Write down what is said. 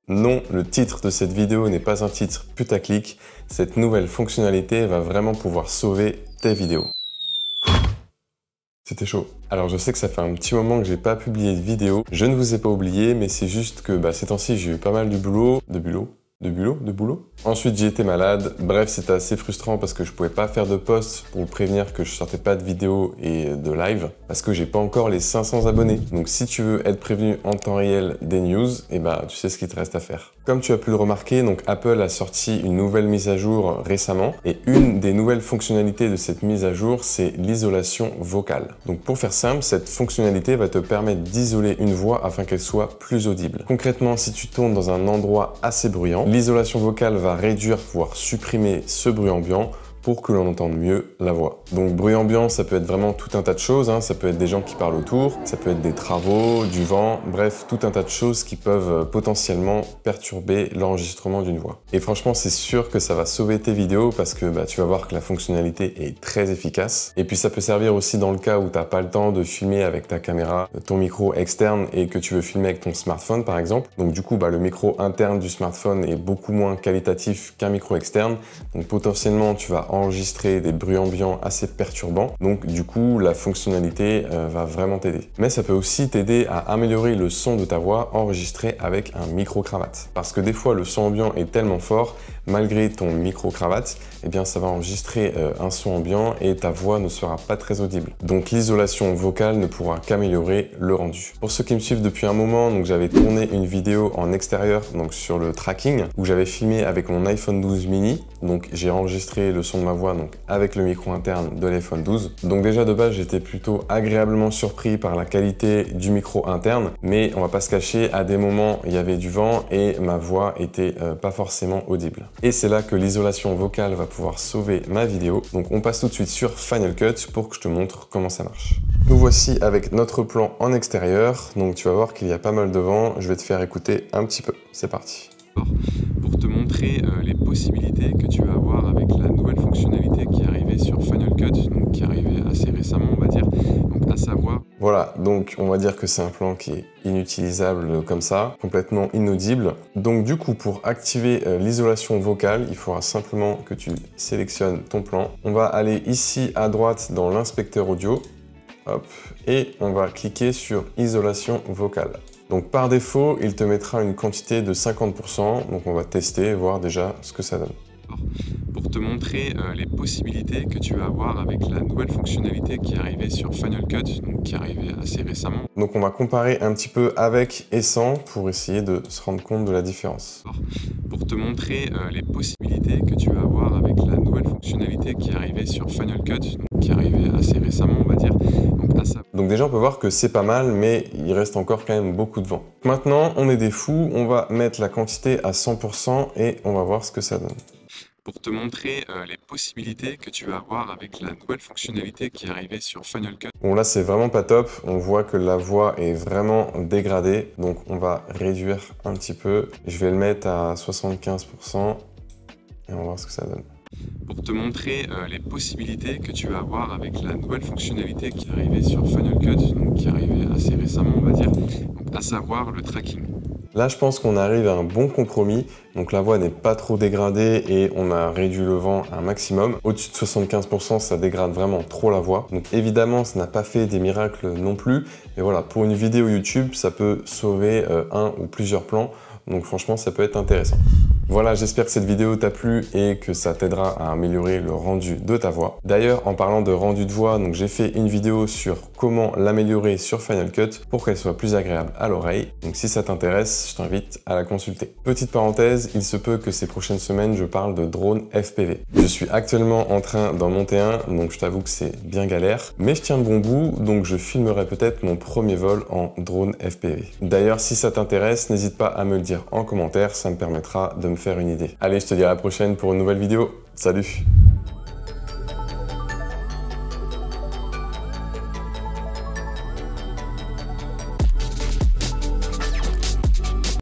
Non, le titre de cette vidéo n'est pas un titre putaclic. Cette nouvelle fonctionnalité va vraiment pouvoir sauver tes vidéos. C'était chaud. Alors je sais que ça fait un petit moment que j'ai pas publié de vidéo. Je ne vous ai pas oublié, mais c'est juste que ces temps-ci j'ai eu pas mal de boulot. De boulot. Ensuite j'ai été malade. Bref, c'était assez frustrant parce que je pouvais pas faire de post pour vous prévenir que je sortais pas de vidéo et de live parce que j'ai pas encore les 500 abonnés. Donc si tu veux être prévenu en temps réel des news, tu sais ce qu'il te reste à faire. Comme tu as pu le remarquer, donc Apple a sorti une nouvelle mise à jour récemment et une des nouvelles fonctionnalités de cette mise à jour, c'est l'isolation vocale. Donc pour faire simple, cette fonctionnalité va te permettre d'isoler une voix afin qu'elle soit plus audible. Concrètement, si tu tournes dans un endroit assez bruyant, l'isolation vocale va réduire, voire supprimer ce bruit ambiant pour que l'on entende mieux la voix. Donc bruit ambiant, ça peut être vraiment tout un tas de choses, ça peut être des gens qui parlent autour, ça peut être des travaux, du vent, bref, tout un tas de choses qui peuvent potentiellement perturber l'enregistrement d'une voix. Et franchement, c'est sûr que ça va sauver tes vidéos parce que tu vas voir que la fonctionnalité est très efficace. Et puis ça peut servir aussi dans le cas où tu n'as pas le temps de filmer avec ta caméra, ton micro externe et que tu veux filmer avec ton smartphone par exemple. Donc du coup, le micro interne du smartphone est beaucoup moins qualitatif qu'un micro externe. Donc potentiellement, tu vas enregistrer des bruits ambiants assez perturbants. Donc du coup, la fonctionnalité va vraiment t'aider. Mais ça peut aussi t'aider à améliorer le son de ta voix enregistré avec un micro-cravate. Parce que des fois, le son ambiant est tellement fort, malgré ton micro-cravate, ça va enregistrer un son ambiant et ta voix ne sera pas très audible. Donc l'isolation vocale ne pourra qu'améliorer le rendu. Pour ceux qui me suivent depuis un moment, donc j'avais tourné une vidéo en extérieur, donc sur le tracking, où j'avais filmé avec mon iPhone 12 mini. Donc j'ai enregistré le son de ma voix avec le micro interne de l'iPhone 12. Donc déjà de base, j'étais plutôt agréablement surpris par la qualité du micro interne, mais on va pas se cacher, à des moments il y avait du vent et ma voix était pas forcément audible. Et c'est là que l'isolation vocale va pouvoir sauver ma vidéo. Donc on passe tout de suite sur Final Cut pour que je te montre comment ça marche. Nous voici avec notre plan en extérieur. Donc tu vas voir qu'il y a pas mal de vent. Je vais te faire écouter un petit peu. C'est parti. Pour te montrer les possibilités que tu vas avoir avec la nouvelle fonctionnalité qui est arrivée sur Final Cut, donc qui est arrivée assez récemment on va dire, donc à savoir... Voilà, donc on va dire que c'est un plan qui est inutilisable comme ça, complètement inaudible. Donc du coup, pour activer l'isolation vocale, il faudra simplement que tu sélectionnes ton plan. On va aller ici à droite dans l'inspecteur audio, hop, et on va cliquer sur isolation vocale. Donc par défaut, il te mettra une quantité de 50%, donc on va tester et voir déjà ce que ça donne. Pour te montrer les possibilités que tu vas avoir avec la nouvelle fonctionnalité qui est arrivée sur Final Cut, donc qui est arrivée assez récemment. Donc on va comparer un petit peu avec et sans pour essayer de se rendre compte de la différence. Pour te montrer les possibilités que tu vas avoir avec la nouvelle fonctionnalité qui est arrivée sur Final Cut, donc qui est arrivée assez récemment on va dire. Donc déjà on peut voir que c'est pas mal, mais il reste encore quand même beaucoup de vent. Maintenant on est des fous, on va mettre la quantité à 100% et on va voir ce que ça donne. Pour te montrer les possibilités que tu vas avoir avec la nouvelle fonctionnalité qui est arrivée sur Final Cut. Bon là c'est vraiment pas top, on voit que la voix est vraiment dégradée, donc on va réduire un petit peu. Je vais le mettre à 75% et on va voir ce que ça donne. Pour te montrer les possibilités que tu vas avoir avec la nouvelle fonctionnalité qui est arrivée sur Final Cut, donc qui est arrivée assez récemment on va dire, donc à savoir le tracking. Là, je pense qu'on arrive à un bon compromis. Donc la voix n'est pas trop dégradée et on a réduit le vent à un maximum. Au-dessus de 75%, ça dégrade vraiment trop la voix. Donc évidemment, ça n'a pas fait des miracles non plus. Mais voilà, pour une vidéo YouTube, ça peut sauver un ou plusieurs plans. Donc franchement, ça peut être intéressant. Voilà, j'espère que cette vidéo t'a plu et que ça t'aidera à améliorer le rendu de ta voix. D'ailleurs, en parlant de rendu de voix, donc j'ai fait une vidéo sur comment l'améliorer sur Final Cut pour qu'elle soit plus agréable à l'oreille. Donc si ça t'intéresse, je t'invite à la consulter. Petite parenthèse, il se peut que ces prochaines semaines, je parle de drone FPV. Je suis actuellement en train d'en monter un, donc je t'avoue que c'est bien galère, mais je tiens le bon bout, donc je filmerai peut-être mon premier vol en drone FPV. D'ailleurs, si ça t'intéresse, n'hésite pas à me le dire en commentaire, ça me permettra de me faire une idée. Allez, je te dis à la prochaine pour une nouvelle vidéo. Salut!